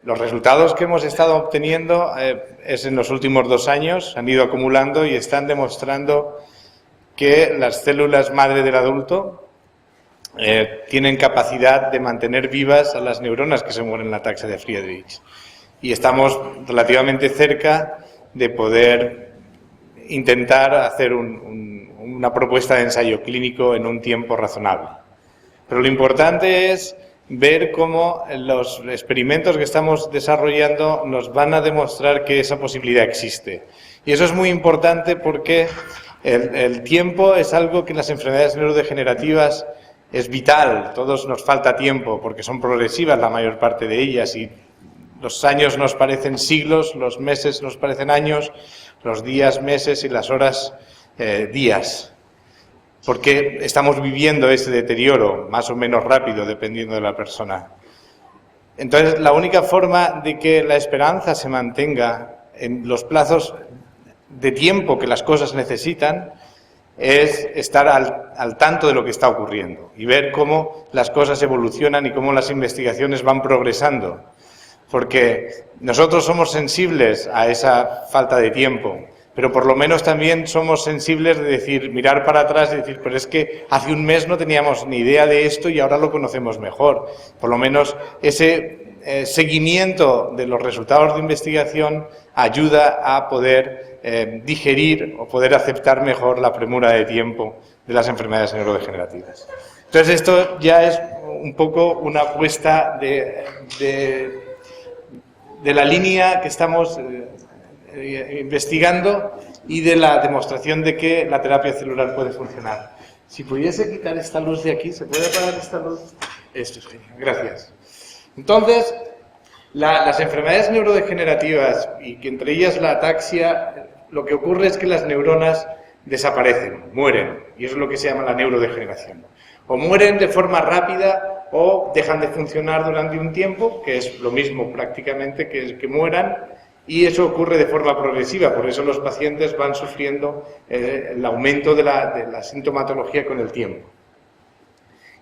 Los resultados que hemos estado obteniendo es en los últimos 2 años, han ido acumulando y están demostrando que las células madre del adulto tienen capacidad de mantener vivas a las neuronas que se mueren en la ataxia de Friedreich. Y estamos relativamente cerca de poder intentar hacer una propuesta de ensayo clínico en un tiempo razonable. Pero lo importante es ver cómo los experimentos que estamos desarrollando nos van a demostrar que esa posibilidad existe. Y eso es muy importante porque el tiempo es algo que en las enfermedades neurodegenerativas es vital. Todos nos falta tiempo porque son progresivas la mayor parte de ellas y los años nos parecen siglos, los meses nos parecen años, los días meses y las horas días. Porque estamos viviendo ese deterioro más o menos rápido dependiendo de la persona. Entonces, la única forma de que la esperanza se mantenga en los plazos de tiempo que las cosas necesitan es estar al tanto de lo que está ocurriendo y ver cómo las cosas evolucionan y cómo las investigaciones van progresando. Porque nosotros somos sensibles a esa falta de tiempo, pero por lo menos también somos sensibles de decir, mirar para atrás y decir, pero es que hace un mes no teníamos ni idea de esto y ahora lo conocemos mejor. Por lo menos ese seguimiento de los resultados de investigación ayuda a poder digerir o poder aceptar mejor la premura de tiempo de las enfermedades neurodegenerativas. Entonces esto ya es un poco una apuesta de la línea que estamos investigando y de la demostración de que la terapia celular puede funcionar. Si pudiese quitar esta luz de aquí, ¿se puede apagar esta luz? Esto es genial, gracias. Entonces, las enfermedades neurodegenerativas, y que entre ellas la ataxia, lo que ocurre es que las neuronas desaparecen, mueren, y eso es lo que se llama la neurodegeneración. O mueren de forma rápida o dejan de funcionar durante un tiempo, que es lo mismo prácticamente que mueran, y eso ocurre de forma progresiva, por eso los pacientes van sufriendo el aumento de la sintomatología con el tiempo.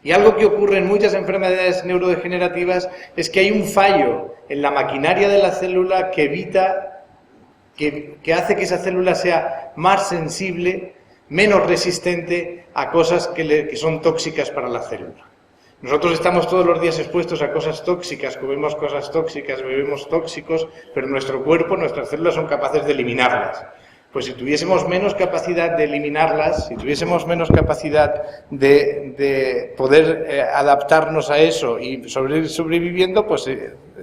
Y algo que ocurre en muchas enfermedades neurodegenerativas es que hay un fallo en la maquinaria de la célula que evita, que hace que esa célula sea más sensible, menos resistente a cosas que son tóxicas para la célula. Nosotros estamos todos los días expuestos a cosas tóxicas, comemos cosas tóxicas, bebemos tóxicos, pero nuestro cuerpo, nuestras células son capaces de eliminarlas. Pues si tuviésemos menos capacidad de eliminarlas, si tuviésemos menos capacidad de poder adaptarnos a eso y sobreviviendo, pues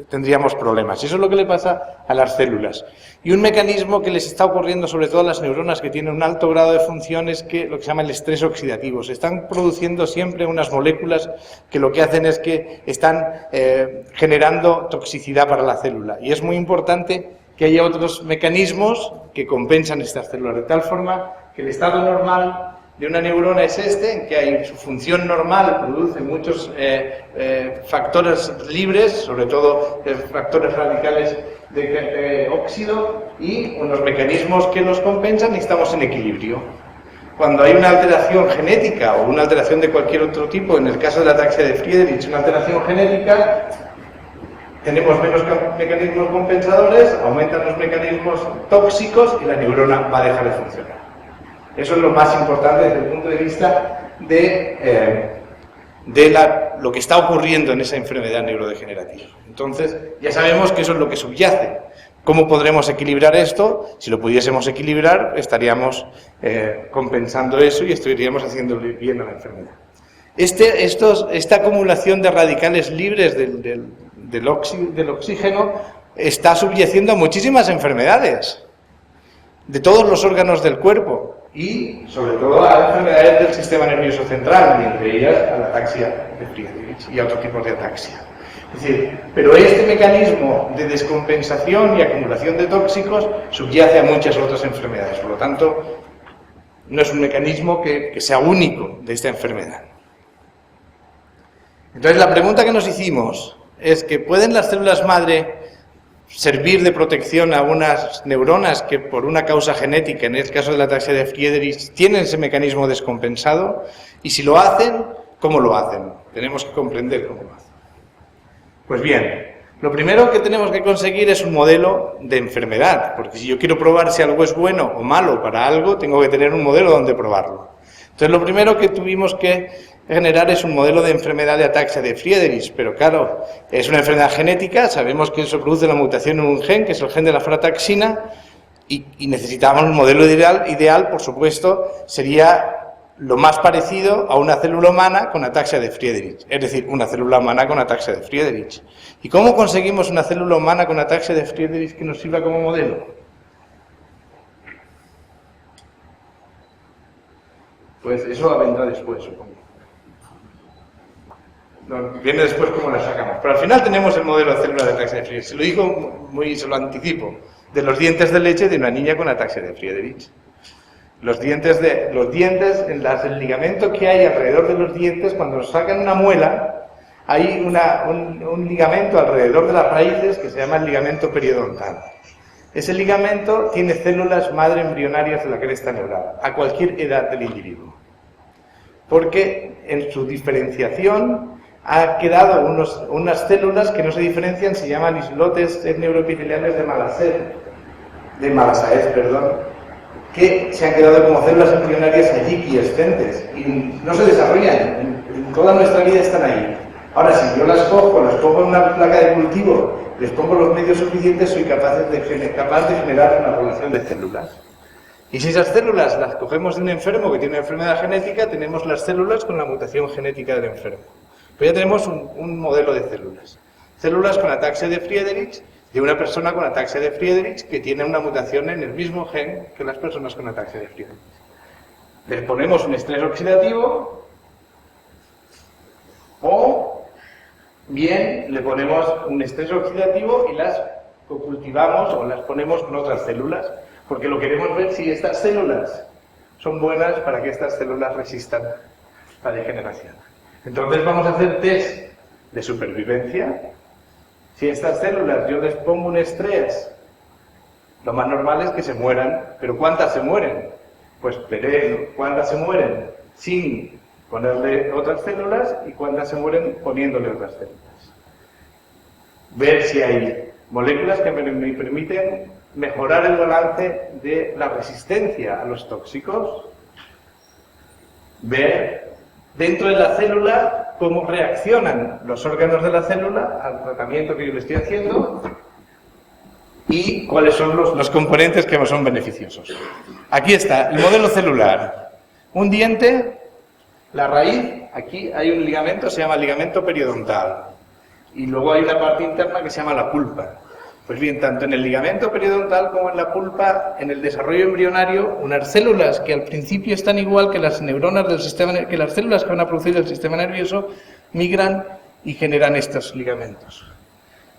tendríamos problemas. Y eso es lo que le pasa a las células. Y un mecanismo que les está ocurriendo sobre todo a las neuronas que tienen un alto grado de función es que lo que se llama el estrés oxidativo. Se están produciendo siempre unas moléculas que lo que hacen es que están generando toxicidad para la célula. Y es muy importante que haya otros mecanismos que compensan estas células, de tal forma que el estado normal de una neurona es en que su función normal produce muchos factores libres, sobre todo factores radicales de óxido, y unos mecanismos que los compensan y estamos en equilibrio. Cuando hay una alteración genética o una alteración de cualquier otro tipo, en el caso de la ataxia de Friedreich, una alteración genética, tenemos menos mecanismos compensadores, aumentan los mecanismos tóxicos y la neurona va a dejar de funcionar. Eso es lo más importante desde el punto de vista de lo que está ocurriendo en esa enfermedad neurodegenerativa. Entonces, ya sabemos que eso es lo que subyace. ¿Cómo podremos equilibrar esto? Si lo pudiésemos equilibrar, estaríamos compensando eso y estaríamos haciendo bien a la enfermedad. Esta acumulación de radicales libres del oxígeno está subyacendo a muchísimas enfermedades de todos los órganos del cuerpo y sobre todo a enfermedades del sistema nervioso central, y entre ellas a la ataxia de Friedreich y a otros tipos de ataxia. Es decir, pero este mecanismo de descompensación y acumulación de tóxicos subyace a muchas otras enfermedades, por lo tanto no es un mecanismo que sea único de esta enfermedad. Entonces la pregunta que nos hicimos es que ¿pueden las células madre servir de protección a unas neuronas que por una causa genética, en el caso de la ataxia de Friedreich, tienen ese mecanismo descompensado? Y si lo hacen, ¿cómo lo hacen? Tenemos que comprender cómo lo hacen. Pues bien, Lo primero que tenemos que conseguir es un modelo de enfermedad, porque si yo quiero probar si algo es bueno o malo para algo, tengo que tener un modelo donde probarlo. Entonces, lo primero que tuvimos que generar es un modelo de enfermedad de ataxia de Friedreich, pero claro, es una enfermedad genética, sabemos que eso produce la mutación en un gen, que es el gen de la frataxina, y necesitábamos un modelo ideal, por supuesto, sería lo más parecido a una célula humana con ataxia de Friedreich, es decir, una célula humana con ataxia de Friedreich. ¿Y cómo conseguimos una célula humana con ataxia de Friedreich que nos sirva como modelo? Pues eso vendrá después, supongo. No, viene después cómo la sacamos. Pero al final tenemos el modelo de célula de ataxia de Friedreich. Se lo anticipo, de los dientes de leche de una niña con ataxia de Friedreich. Los dientes, el ligamento que hay alrededor de los dientes, cuando nos sacan una muela, hay un ligamento alrededor de las raíces que se llama el ligamento periodontal. Ese ligamento tiene células madre embrionarias de la cresta neural, a cualquier edad del individuo. Porque en su diferenciación ha quedado unas células que no se diferencian, se llaman islotes neuroepiteliales de Malasaez, que se han quedado como células embrionarias allí quiescentes y no se desarrollan, en toda nuestra vida están ahí. Ahora, si yo las cojo en una placa de cultivo, les pongo los medios suficientes, soy capaz de generar una población de células. Y si esas células las cogemos de un enfermo que tiene una enfermedad genética, tenemos las células con la mutación genética del enfermo. Pues ya tenemos un modelo de células. Células con ataxia de Friedreich, de una persona con ataxia de Friedreich que tiene una mutación en el mismo gen que las personas con ataxia de Friedreich. Les ponemos un estrés oxidativo o bien le ponemos un estrés oxidativo y las cultivamos o las ponemos con otras células, porque lo queremos ver si estas células son buenas para que estas células resistan la degeneración. Entonces vamos a hacer test de supervivencia. Si estas células yo les pongo un estrés, lo más normal es que se mueran. ¿Pero cuántas se mueren? Pues veré cuántas se mueren sin ponerle otras células y cuántas se mueren poniéndole otras células. Ver si hay moléculas que me permiten mejorar el balance de la resistencia a los tóxicos. Ver dentro de la célula cómo reaccionan los órganos de la célula al tratamiento que yo le estoy haciendo y cuáles son los componentes que son beneficiosos. Aquí está el modelo celular. Un diente, la raíz, aquí hay un ligamento, se llama ligamento periodontal. Y luego hay una parte interna que se llama la pulpa. Pues bien, tanto en el ligamento periodontal como en la pulpa, en el desarrollo embrionario, unas células que al principio están igual que las neuronas del sistema, que las células que van a producir el sistema nervioso, migran y generan estos ligamentos.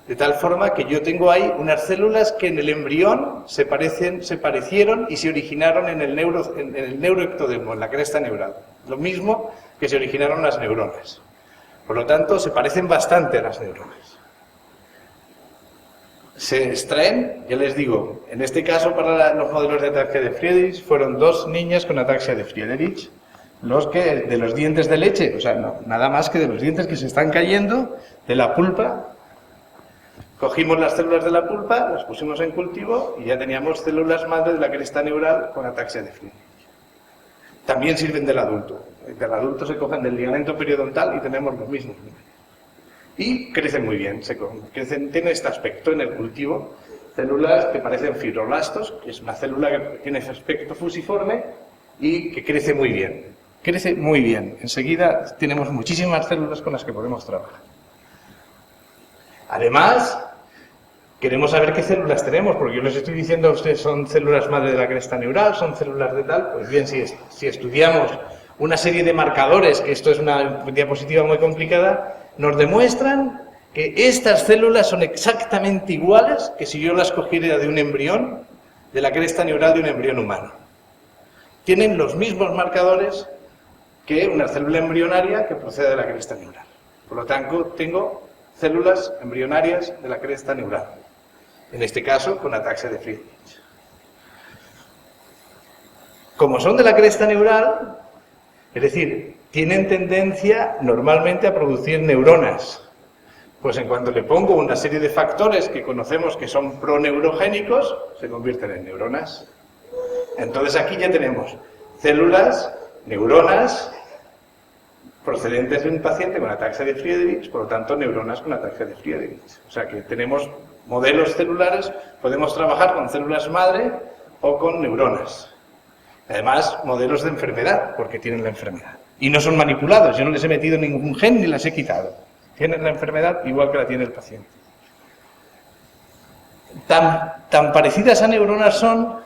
De tal forma que yo tengo ahí unas células que en el embrión se parecieron y se originaron en el neuroectodermo, en la cresta neural. Lo mismo que se originaron las neuronas. Por lo tanto, se parecen bastante a las neuronas. Se extraen, ya les digo, en este caso para los modelos de ataxia de Friedreich fueron 2 niñas con ataxia de Friedreich, de los dientes de leche, o sea, no, nada más que de los dientes que se están cayendo, de la pulpa. Cogimos las células de la pulpa, las pusimos en cultivo y ya teníamos células madre de la cresta neural con ataxia de Friedreich. También sirven del adulto. Del adulto se cogen del ligamento periodontal y tenemos los mismos niveles. Y crecen muy bien, tienen este aspecto en el cultivo, células que parecen fibroblastos, que es una célula que tiene ese aspecto fusiforme y que crece muy bien. Crece muy bien, enseguida tenemos muchísimas células con las que podemos trabajar. Además, queremos saber qué células tenemos, porque yo les estoy diciendo a ustedes son células madre de la cresta neural, son células de tal, pues bien, si estudiamos una serie de marcadores, que esto es una diapositiva muy complicada, nos demuestran que estas células son exactamente iguales que si yo las cogiera de un embrión, de la cresta neural de un embrión humano. Tienen los mismos marcadores que una célula embrionaria que procede de la cresta neural. Por lo tanto, tengo células embrionarias de la cresta neural. En este caso, con ataxia de Friedreich. Como son de la cresta neural, es decir, tienen tendencia normalmente a producir neuronas. Pues en cuanto le pongo una serie de factores que conocemos que son proneurogénicos, se convierten en neuronas. Entonces aquí ya tenemos células, neuronas, procedentes de un paciente con ataxia de Friedreich, por lo tanto neuronas con ataxia de Friedreich. O sea que tenemos modelos celulares, podemos trabajar con células madre o con neuronas. Además, modelos de enfermedad, porque tienen la enfermedad. Y no son manipulados, yo no les he metido ningún gen ni las he quitado. Tienen la enfermedad igual que la tiene el paciente. Tan parecidas a neuronas son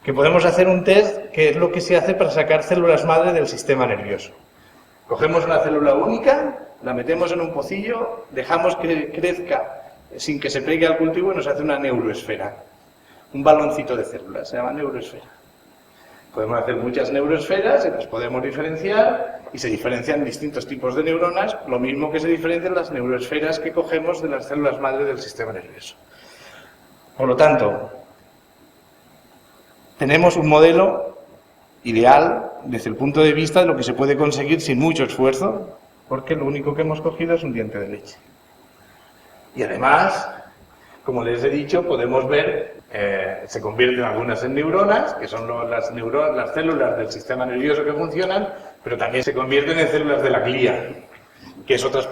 que podemos hacer un test que es lo que se hace para sacar células madre del sistema nervioso. Cogemos una célula única, la metemos en un pocillo, dejamos que crezca sin que se pegue al cultivo y nos hace una neuroesfera. Un baloncito de células, se llama neuroesfera. Podemos hacer muchas neuroesferas y las podemos diferenciar y se diferencian distintos tipos de neuronas, lo mismo que se diferencian las neuroesferas que cogemos de las células madre del sistema nervioso. Por lo tanto, tenemos un modelo ideal desde el punto de vista de lo que se puede conseguir sin mucho esfuerzo, porque lo único que hemos cogido es un diente de leche. Y además, como les he dicho, podemos ver, se convierten algunas en neuronas, que son las células del sistema nervioso que funcionan, pero también se convierten en células de la glía, que es otros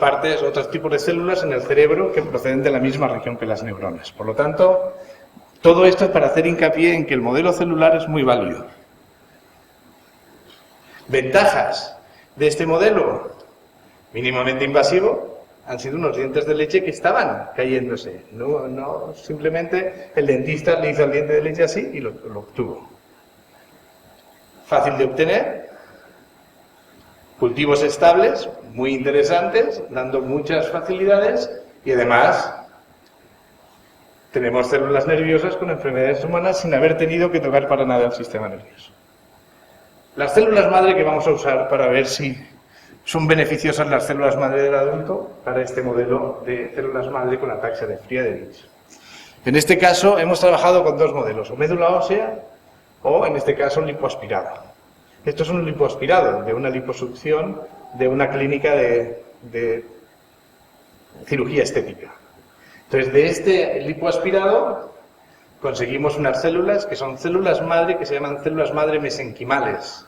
tipos de células en el cerebro que proceden de la misma región que las neuronas. Por lo tanto, todo esto es para hacer hincapié en que el modelo celular es muy válido. Ventajas de este modelo, mínimamente invasivo, han sido unos dientes de leche que estaban cayéndose. No simplemente el dentista le hizo el diente de leche así y lo obtuvo. Fácil de obtener, cultivos estables, muy interesantes, dando muchas facilidades y además tenemos células nerviosas con enfermedades humanas sin haber tenido que tocar para nada el sistema nervioso. Las células madre que vamos a usar para ver si son beneficiosas las células madre del adulto para este modelo de células madre con ataxia de Friedreich. En este caso hemos trabajado con dos modelos, o médula ósea o en este caso lipoaspirado. Esto es un lipoaspirado de una liposucción de una clínica de cirugía estética. Entonces de este lipoaspirado conseguimos unas células que son células madre que se llaman células madre mesenquimales,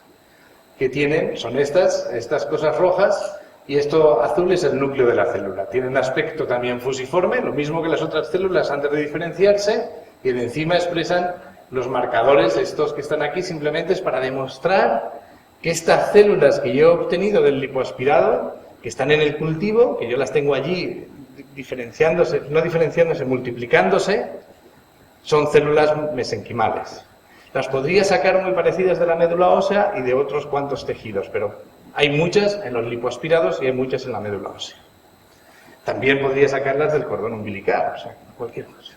que son estas cosas rojas, y esto azul es el núcleo de la célula. Tienen aspecto también fusiforme, lo mismo que las otras células antes de diferenciarse, y de encima expresan los marcadores, estos que están aquí, simplemente es para demostrar que estas células que yo he obtenido del lipoaspirado, que están en el cultivo, que yo las tengo allí multiplicándose, son células mesenquimales. Las podría sacar muy parecidas de la médula ósea y de otros cuantos tejidos, pero hay muchas en los lipoaspirados y hay muchas en la médula ósea. También podría sacarlas del cordón umbilical, o sea, cualquier cosa.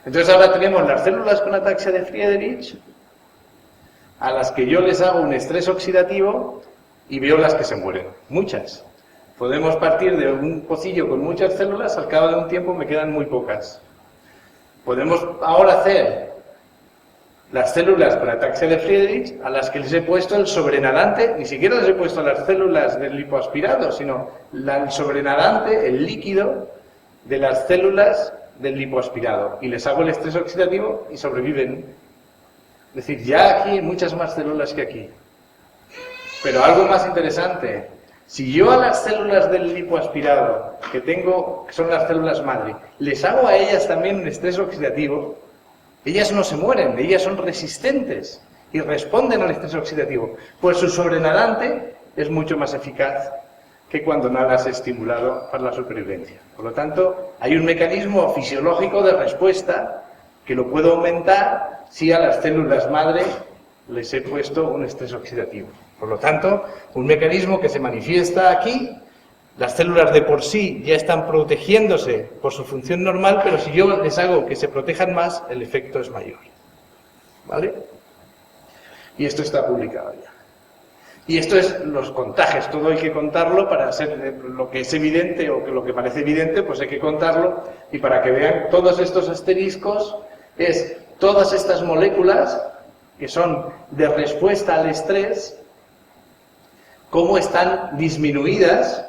Entonces ahora tenemos las células con ataxia de Friedreich, a las que yo les hago un estrés oxidativo y veo las que se mueren. Muchas. Podemos partir de un pocillo con muchas células, al cabo de un tiempo me quedan muy pocas. Podemos ahora hacer las células con ataxia de Friedreich, a las que les he puesto el sobrenadante, ni siquiera les he puesto las células del lipoaspirado, sino el sobrenadante, el líquido de las células del lipoaspirado. Y les hago el estrés oxidativo y sobreviven. Es decir, ya aquí hay muchas más células que aquí. Pero algo más interesante, si yo a las células del lipoaspirado, que son las células madre, les hago a ellas también un estrés oxidativo, ellas no se mueren, ellas son resistentes y responden al estrés oxidativo. Pues su sobrenadante es mucho más eficaz que cuando nada es estimulado para la supervivencia. Por lo tanto, hay un mecanismo fisiológico de respuesta que lo puedo aumentar si a las células madre les he puesto un estrés oxidativo. Por lo tanto, un mecanismo que se manifiesta aquí. Las células de por sí ya están protegiéndose por su función normal, pero si yo les hago que se protejan más, el efecto es mayor. ¿Vale? Y esto está publicado ya. Y esto es los contagios, todo hay que contarlo para ser lo que es evidente o que lo que parece evidente, pues hay que contarlo. Y para que vean todos estos asteriscos, es todas estas moléculas que son de respuesta al estrés, cómo están disminuidas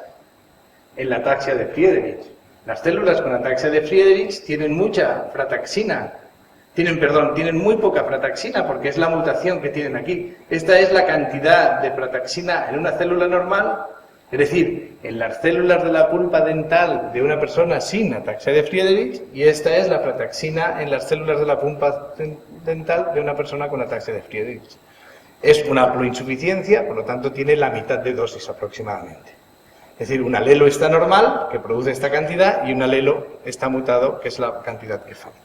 en la ataxia de Friedreich. Las células con ataxia de Friedreich tienen mucha frataxina, tienen muy poca frataxina porque es la mutación que tienen aquí. Esta es la cantidad de frataxina en una célula normal, es decir, en las células de la pulpa dental de una persona sin ataxia de Friedreich, y esta es la frataxina en las células de la pulpa dental de una persona con ataxia de Friedreich. Es una haploinsuficiencia, por lo tanto tiene la mitad de dosis aproximadamente. Es decir, un alelo está normal, que produce esta cantidad, y un alelo está mutado, que es la cantidad que falta.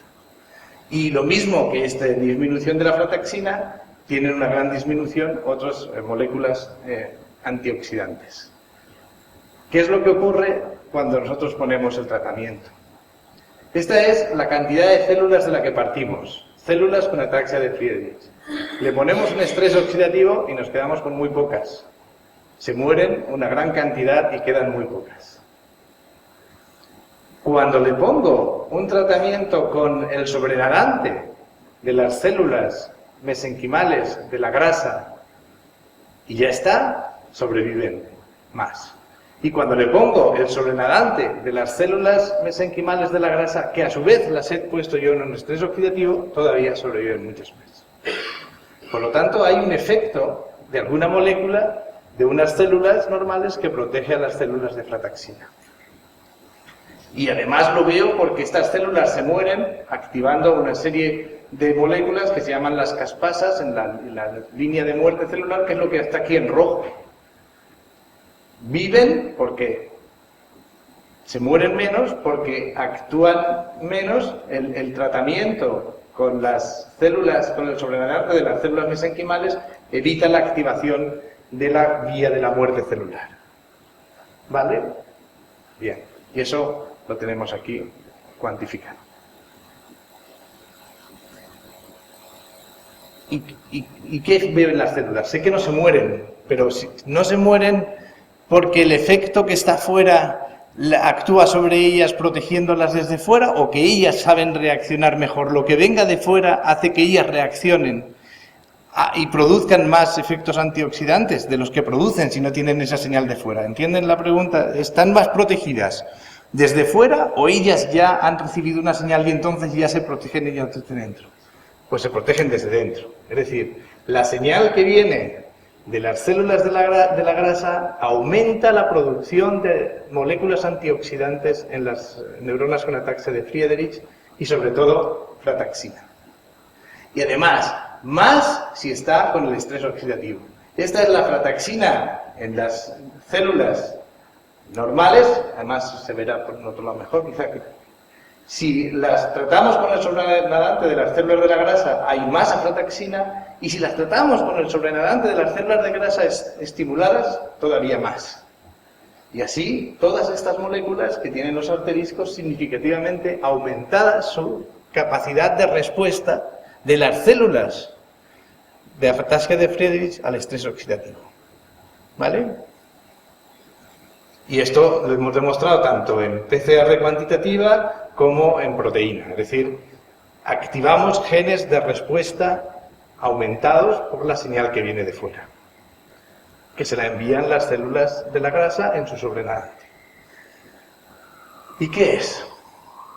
Y lo mismo que esta disminución de la frataxina, tienen una gran disminución otras moléculas antioxidantes. ¿Qué es lo que ocurre cuando nosotros ponemos el tratamiento? Esta es la cantidad de células de la que partimos, células con ataxia de Friedreich. Le ponemos un estrés oxidativo y nos quedamos con muy pocas. Se mueren una gran cantidad y quedan muy pocas. Cuando le pongo un tratamiento con el sobrenadante de las células mesenquimales de la grasa y ya está, sobreviven más. Y cuando le pongo el sobrenadante de las células mesenquimales de la grasa, que a su vez las he puesto yo en un estrés oxidativo, todavía sobreviven muchas más. Por lo tanto, hay un efecto de alguna molécula de unas células normales que protege a las células de frataxina. Y además lo veo porque estas células se mueren activando una serie de moléculas que se llaman las caspasas en la línea de muerte celular, que es lo que está aquí en rojo. Viven porque se mueren menos, porque actúan menos. El tratamiento con las células, con el sobrenadante de las células mesenquimales, evita la activación de la vía de la muerte celular. ¿Vale? Bien. Y eso lo tenemos aquí cuantificado. ¿Y qué ven las células? Sé que no se mueren, pero no se mueren porque el efecto que está fuera actúa sobre ellas protegiéndolas desde fuera, o que ellas saben reaccionar mejor. Lo que venga de fuera hace que ellas reaccionen y produzcan más efectos antioxidantes de los que producen si no tienen esa señal de fuera. ¿Entienden la pregunta? ¿Están más protegidas desde fuera o ellas ya han recibido una señal y entonces ya se protegen ellas desde dentro? Pues se protegen desde dentro. Es decir, la señal que viene de las células de la grasa aumenta la producción de moléculas antioxidantes en las neuronas con ataxia de Friedreich y sobre todo frataxina. Y además, más si está con el estrés oxidativo. Esta es la frataxina en las células normales, además se verá por otro lado mejor, quizá que si las tratamos con el sobrenadante de las células de la grasa hay más frataxina, y si las tratamos con el sobrenadante de las células de grasa estimuladas, todavía más. Y así, todas estas moléculas que tienen los asteriscos significativamente aumentada su capacidad de respuesta de las células de ataxia de Friedreich al estrés oxidativo. ¿Vale? Y esto lo hemos demostrado tanto en PCR cuantitativa como en proteína. Es decir, activamos genes de respuesta aumentados por la señal que viene de fuera, que se la envían las células de la grasa en su sobrenadante. ¿Y qué es?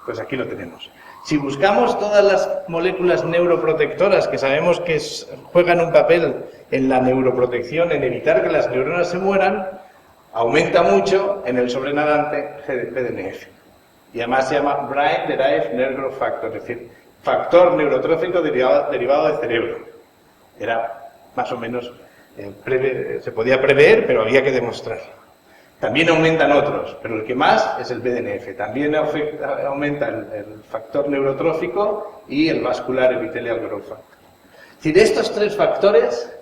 Pues aquí lo tenemos. Si buscamos todas las moléculas neuroprotectoras que sabemos que juegan un papel en la neuroprotección, en evitar que las neuronas se mueran, aumenta mucho en el sobrenadante BDNF. Y además se llama Brain Derived Nerve Growth Factor, es decir, factor neurotrófico derivado de cerebro. Era más o menos, se podía prever, pero había que demostrarlo. También aumentan otros, pero el que más es el BDNF. También aumenta el factor neurotrófico y el vascular epithelial growth factor. Es decir, estos tres factores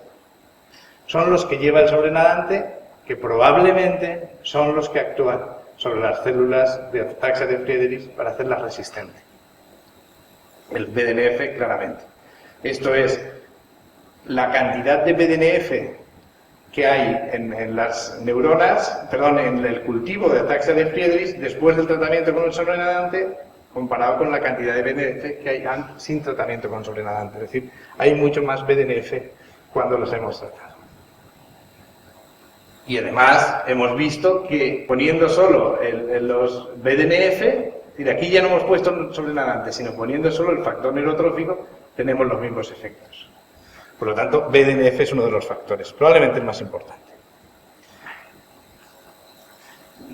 son los que lleva el sobrenadante, que probablemente son los que actúan sobre las células de ataxia de Friedreich para hacerlas resistentes. El BDNF, claramente. Esto es la cantidad de BDNF que hay en las neuronas, perdón, en el cultivo de ataxia de Friedreich después del tratamiento con el sobrenadante, comparado con la cantidad de BDNF que hay sin tratamiento con sobrenadante. Es decir, hay mucho más BDNF cuando los hemos tratado. Y además hemos visto que poniendo solo los BDNF, es decir, aquí ya no hemos puesto sobrenadante, sino poniendo solo el factor neurotrófico, tenemos los mismos efectos. Por lo tanto, BDNF es uno de los factores, probablemente el más importante.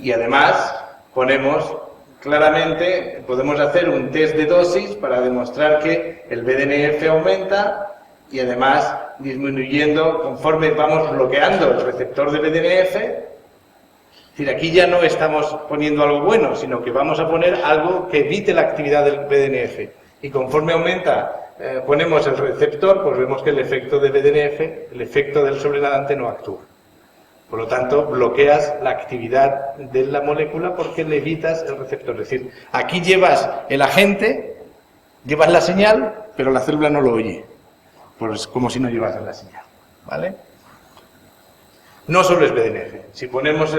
Y además ponemos claramente, podemos hacer un test de dosis para demostrar que el BDNF aumenta y además disminuyendo conforme vamos bloqueando el receptor de BDNF. Es decir, aquí ya no estamos poniendo algo bueno, sino que vamos a poner algo que evite la actividad del BDNF. Y conforme aumenta, ponemos el receptor, pues vemos que el efecto de BDNF, el efecto del sobrenadante no actúa. Por lo tanto, bloqueas la actividad de la molécula porque le evitas el receptor. Es decir, aquí llevas el agente, llevas la señal, pero la célula no lo oye. Pues como si no llevas la señal, ¿vale? No solo es BDNF. Si ponemos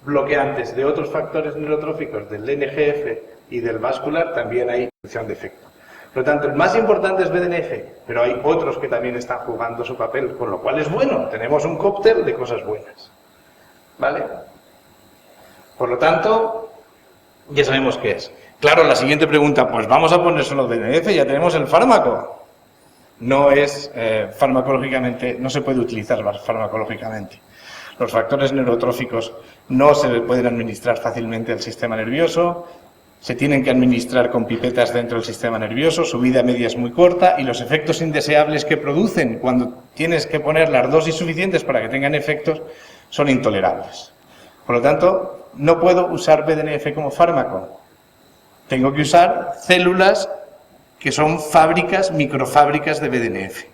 bloqueantes de otros factores neurotróficos, del NGF y del vascular, también hay reducción de efecto. Por lo tanto, el más importante es BDNF, pero hay otros que también están jugando su papel, con lo cual es bueno. Tenemos un cóctel de cosas buenas, ¿vale? Por lo tanto, ya sabemos qué es. Claro, la siguiente pregunta, pues vamos a poner solo BDNF, ya tenemos el fármaco. No es farmacológicamente, no se puede utilizar farmacológicamente. Los factores neurotróficos no se pueden administrar fácilmente al sistema nervioso, se tienen que administrar con pipetas dentro del sistema nervioso, su vida media es muy corta y los efectos indeseables que producen cuando tienes que poner las dosis suficientes para que tengan efectos son intolerables. Por lo tanto, no puedo usar BDNF como fármaco. Tengo que usar células que son fábricas, microfábricas de BDNF.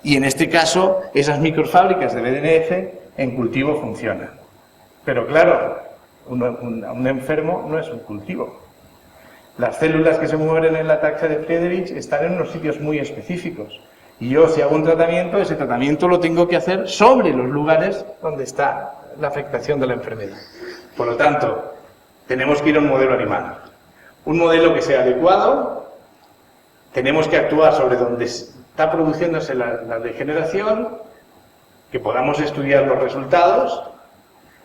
Y en este caso, esas microfábricas de BDNF en cultivo funcionan. Pero claro, un enfermo no es un cultivo. Las células que se mueven en la ataxia de Friedreich están en unos sitios muy específicos. Y yo, si hago un tratamiento, ese tratamiento lo tengo que hacer sobre los lugares donde está la afectación de la enfermedad. Por lo tanto, tenemos que ir a un modelo animal. Un modelo que sea adecuado. Tenemos que actuar sobre donde está produciéndose la degeneración, que podamos estudiar los resultados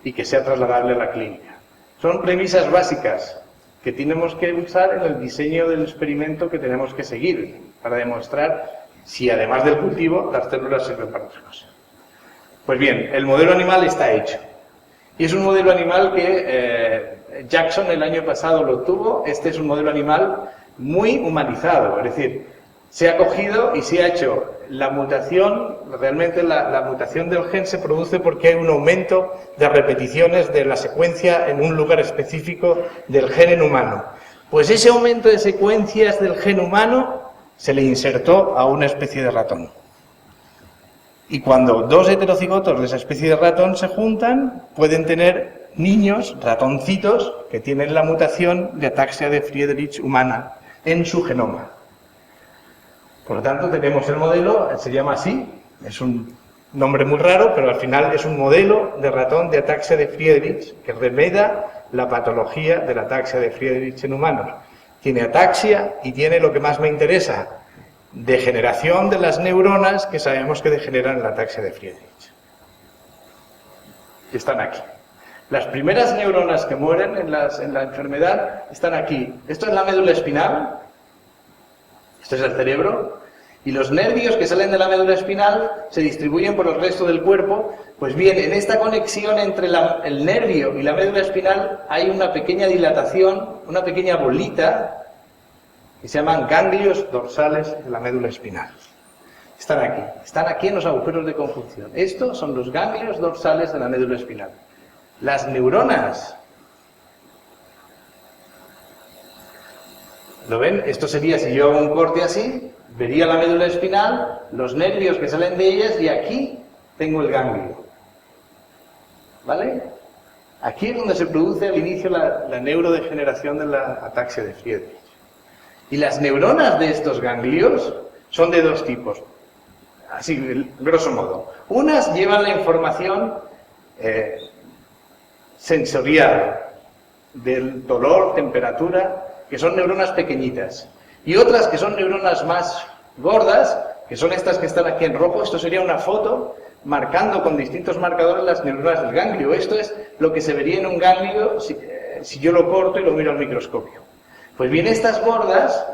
y que sea trasladable a la clínica. Son premisas básicas que tenemos que usar en el diseño del experimento que tenemos que seguir para demostrar si además del cultivo las células sirven para otra cosa. Pues bien, el modelo animal está hecho. Y es un modelo animal que Jackson el año pasado lo tuvo. Este es un modelo animal muy humanizado, es decir, se ha cogido y se ha hecho la mutación, realmente la mutación del gen se produce porque hay un aumento de repeticiones de la secuencia en un lugar específico del gen en humano. Pues ese aumento de secuencias del gen humano se le insertó a una especie de ratón. Y cuando dos heterocigotos de esa especie de ratón se juntan, pueden tener niños, ratoncitos, que tienen la mutación de ataxia de Friedreich humana en su genoma. Por lo tanto, tenemos el modelo, se llama así, es un nombre muy raro, pero al final es un modelo de ratón de ataxia de Friedreich que remeda la patología de la ataxia de Friedreich en humanos. Tiene ataxia y tiene lo que más me interesa, degeneración de las neuronas que sabemos que degeneran en la ataxia de Friedreich. Están aquí. Las primeras neuronas que mueren en la enfermedad están aquí. Esto es la médula espinal, esto es el cerebro, y los nervios que salen de la médula espinal se distribuyen por el resto del cuerpo. Pues bien, en esta conexión entre el nervio y la médula espinal hay una pequeña dilatación, una pequeña bolita, que se llaman ganglios dorsales de la médula espinal. Están aquí en los agujeros de conjunción. Estos son los ganglios dorsales de la médula espinal. Las neuronas, ¿lo ven? Esto sería, si yo hago un corte así, vería la médula espinal, los nervios que salen de ellas y aquí tengo el ganglio. ¿Vale? Aquí es donde se produce al inicio la neurodegeneración de la ataxia de Friedreich. Y las neuronas de estos ganglios son de dos tipos, así, grosso modo. Unas llevan la información sensorial del dolor, temperatura, que son neuronas pequeñitas. Y otras que son neuronas más gordas, que son estas que están aquí en rojo. Esto sería una foto marcando con distintos marcadores las neuronas del ganglio. Esto es lo que se vería en un ganglio si yo lo corto y lo miro al microscopio. Pues bien, estas bordas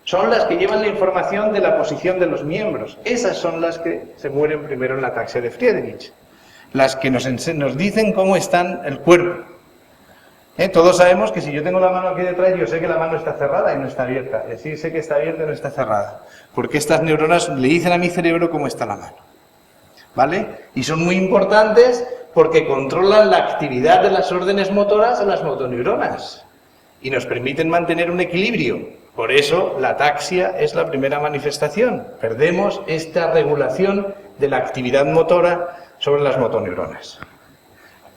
son las que llevan la información de la posición de los miembros. Esas son las que se mueren primero en la ataxia de Friedreich. Las que nos dicen cómo está el cuerpo. Todos sabemos que si yo tengo la mano aquí detrás, yo sé que la mano está cerrada y no está abierta. Y así sé que está abierta y no está cerrada. Porque estas neuronas le dicen a mi cerebro cómo está la mano. ¿Vale? Y son muy importantes porque controlan la actividad de las órdenes motoras en las motoneuronas. Y nos permiten mantener un equilibrio. Por eso la ataxia es la primera manifestación. Perdemos esta regulación de la actividad motora sobre las motoneuronas.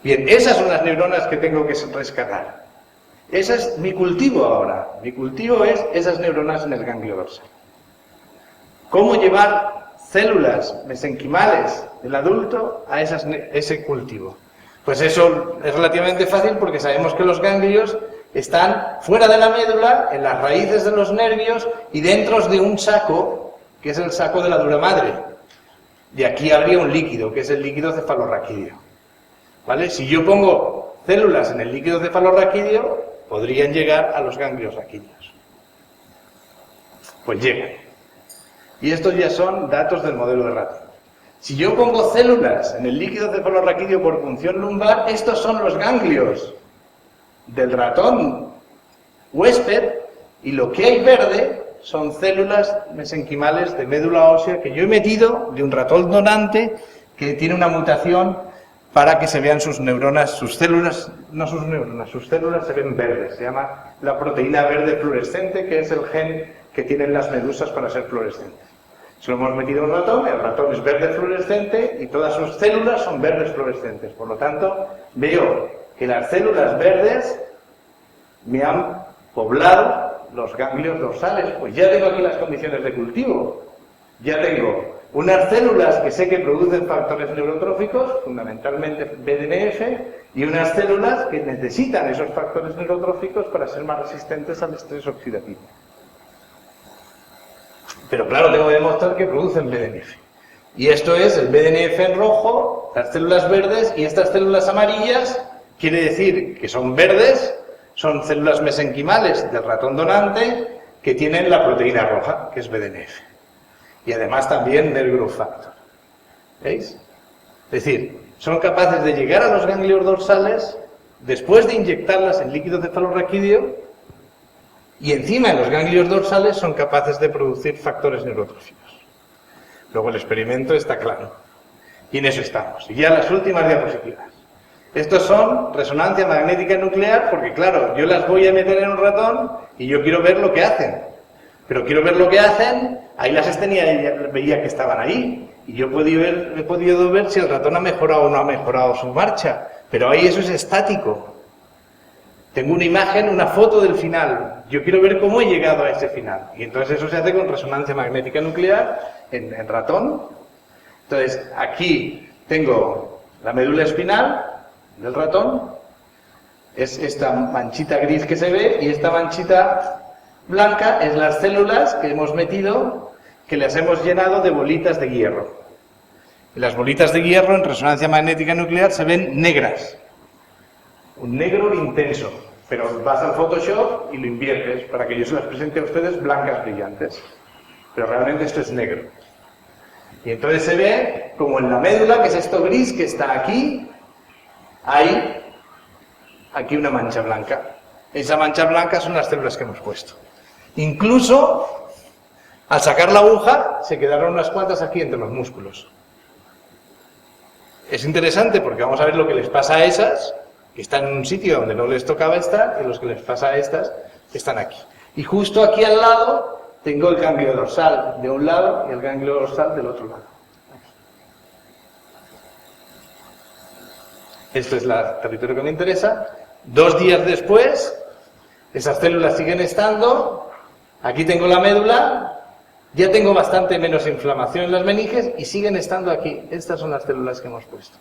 Bien, esas son las neuronas que tengo que rescatar. Ese es mi cultivo ahora. Mi cultivo es esas neuronas en el ganglio dorsal. ¿Cómo llevar células mesenquimales del adulto a ese cultivo? Pues eso es relativamente fácil porque sabemos que los ganglios están fuera de la médula, en las raíces de los nervios y dentro de un saco, que es el saco de la dura madre. De aquí habría un líquido, que es el líquido cefalorraquídeo. ¿Vale? Si yo pongo células en el líquido cefalorraquídeo, podrían llegar a los ganglios raquídeos. Pues llegan. Y estos ya son datos del modelo de ratón. Si yo pongo células en el líquido cefalorraquídeo por función lumbar, estos son los ganglios del ratón huésped, y lo que hay verde son células mesenquimales de médula ósea que yo he metido de un ratón donante que tiene una mutación para que se vean sus neuronas, sus células, no sus neuronas, sus células se ven verdes. Se llama la proteína verde fluorescente, que es el gen que tienen las medusas para ser fluorescentes. Se lo hemos metido en un ratón, el ratón es verde fluorescente y todas sus células son verdes fluorescentes. Por lo tanto, veo que las células verdes me han poblado los ganglios dorsales. Pues ya tengo aquí las condiciones de cultivo. Ya tengo unas células que sé que producen factores neurotróficos, fundamentalmente BDNF, y unas células que necesitan esos factores neurotróficos para ser más resistentes al estrés oxidativo. Pero claro, tengo que demostrar que producen BDNF. Y esto es el BDNF en rojo, las células verdes, y estas células amarillas, quiere decir que son verdes, son células mesenquimales del ratón donante que tienen la proteína roja, que es BDNF. Y además también del growth factor. ¿Veis? Es decir, son capaces de llegar a los ganglios dorsales después de inyectarlas en líquido cefalorraquídeo y encima en los ganglios dorsales son capaces de producir factores neurotróficos. Luego el experimento está claro. Y en eso estamos. Y ya las últimas diapositivas. Estos son resonancia magnética nuclear porque, claro, yo las voy a meter en un ratón y yo quiero ver lo que hacen. Pero quiero ver lo que hacen, ahí las tenía, veía que estaban ahí. Y yo he podido ver si el ratón ha mejorado o no ha mejorado su marcha. Pero ahí eso es estático. Tengo una imagen, una foto del final. Yo quiero ver cómo he llegado a ese final. Y entonces eso se hace con resonancia magnética nuclear en ratón. Entonces, aquí tengo la médula espinal del ratón. Es esta manchita gris que se ve y esta manchita blanca es las células que hemos metido, que las hemos llenado de bolitas de hierro. Y las bolitas de hierro en resonancia magnética nuclear se ven negras. Un negro intenso. Pero vas al Photoshop y lo inviertes para que yo se las presente a ustedes blancas brillantes. Pero realmente esto es negro. Y entonces se ve como en la médula, que es esto gris que está aquí, hay aquí una mancha blanca. Esa mancha blanca son las células que hemos puesto. Incluso, al sacar la aguja, se quedaron unas cuantas aquí entre los músculos. Es interesante porque vamos a ver lo que les pasa a esas, que están en un sitio donde no les tocaba estar, y los que les pasa a estas, que están aquí. Y justo aquí al lado, tengo el ganglio dorsal de un lado y el ganglio dorsal del otro lado. Esto es el territorio que me interesa. 2 días después, esas células siguen estando. Aquí tengo la médula, ya tengo bastante menos inflamación en las meninges y siguen estando aquí. Estas son las células que hemos puesto.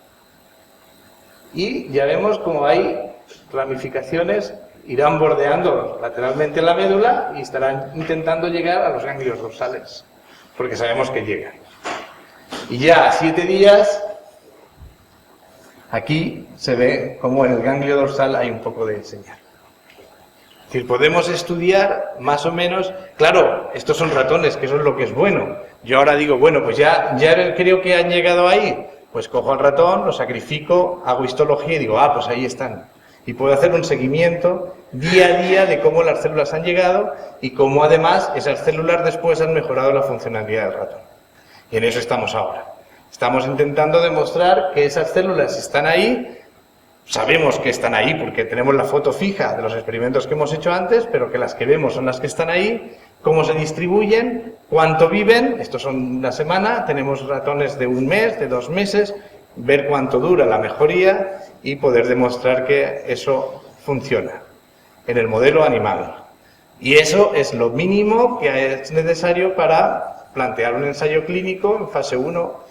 Y ya vemos como hay ramificaciones, irán bordeando lateralmente la médula y estarán intentando llegar a los ganglios dorsales, porque sabemos que llegan. Y ya a 7 días Aquí se ve cómo en el ganglio dorsal hay un poco de señal. Es decir, podemos estudiar más o menos, claro, estos son ratones, que eso es lo que es bueno. Yo ahora digo, bueno, pues ya creo que han llegado ahí, pues cojo al ratón, lo sacrifico, hago histología y digo, ah, pues ahí están. Y puedo hacer un seguimiento día a día de cómo las células han llegado y cómo además esas células después han mejorado la funcionalidad del ratón. Y en eso estamos ahora. Estamos intentando demostrar que esas células están ahí. Sabemos que están ahí porque tenemos la foto fija de los experimentos que hemos hecho antes, pero que las que vemos son las que están ahí, cómo se distribuyen, cuánto viven, estos son una semana, tenemos ratones de 1 mes, de 2 meses, ver cuánto dura la mejoría y poder demostrar que eso funciona en el modelo animal. Y eso es lo mínimo que es necesario para plantear un ensayo clínico en fase 1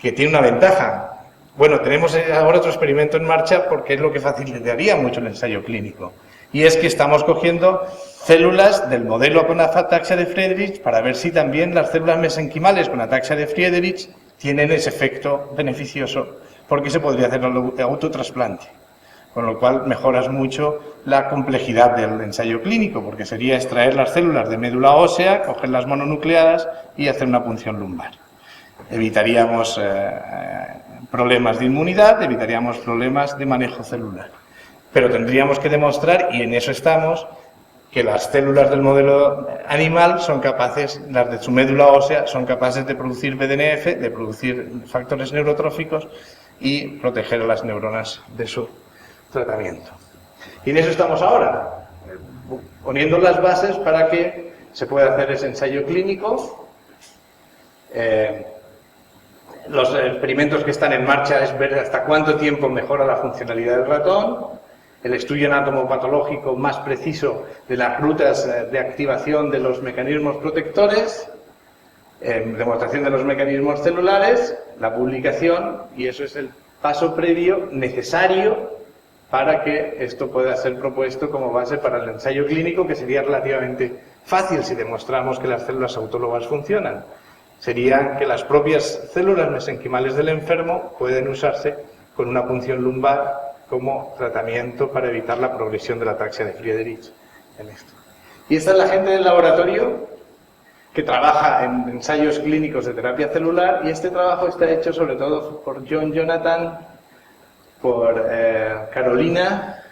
que tiene una ventaja. Bueno, tenemos ahora otro experimento en marcha porque es lo que facilitaría mucho el ensayo clínico. Y es que estamos cogiendo células del modelo con ataxia de Friedreich para ver si también las células mesenquimales con ataxia de Friedreich tienen ese efecto beneficioso, porque se podría hacer el autotrasplante. Con lo cual mejoras mucho la complejidad del ensayo clínico, porque sería extraer las células de médula ósea, cogerlas mononucleadas y hacer una punción lumbar. Evitaríamos problemas de inmunidad, evitaríamos problemas de manejo celular. Pero tendríamos que demostrar, y en eso estamos, que las células del modelo animal son capaces, las de su médula ósea, son capaces de producir BDNF, de producir factores neurotróficos y proteger a las neuronas de su tratamiento. Y en eso estamos ahora, poniendo las bases para que se pueda hacer ese ensayo clínico. Los experimentos que están en marcha es ver hasta cuánto tiempo mejora la funcionalidad del ratón, el estudio anatomopatológico más preciso de las rutas de activación de los mecanismos protectores, demostración de los mecanismos celulares, la publicación, y eso es el paso previo necesario para que esto pueda ser propuesto como base para el ensayo clínico, que sería relativamente fácil si demostramos que las células autólogas funcionan. Sería que las propias células mesenquimales del enfermo pueden usarse con una punción lumbar como tratamiento para evitar la progresión de la ataxia de Friedreich en esto. Y esta es la gente del laboratorio que trabaja en ensayos clínicos de terapia celular, y este trabajo está hecho sobre todo por John Jonathan, por Carolina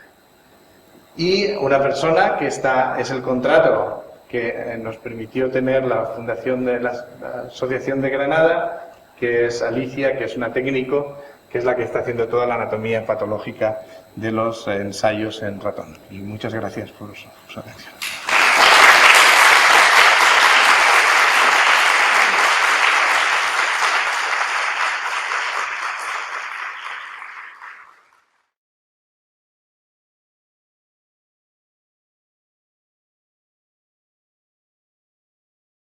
y una persona que es el contrato que nos permitió tener la fundación de la Asociación de Granada, que es Alicia, que es una técnico, que es la que está haciendo toda la anatomía patológica de los ensayos en ratón. Y muchas gracias por su atención.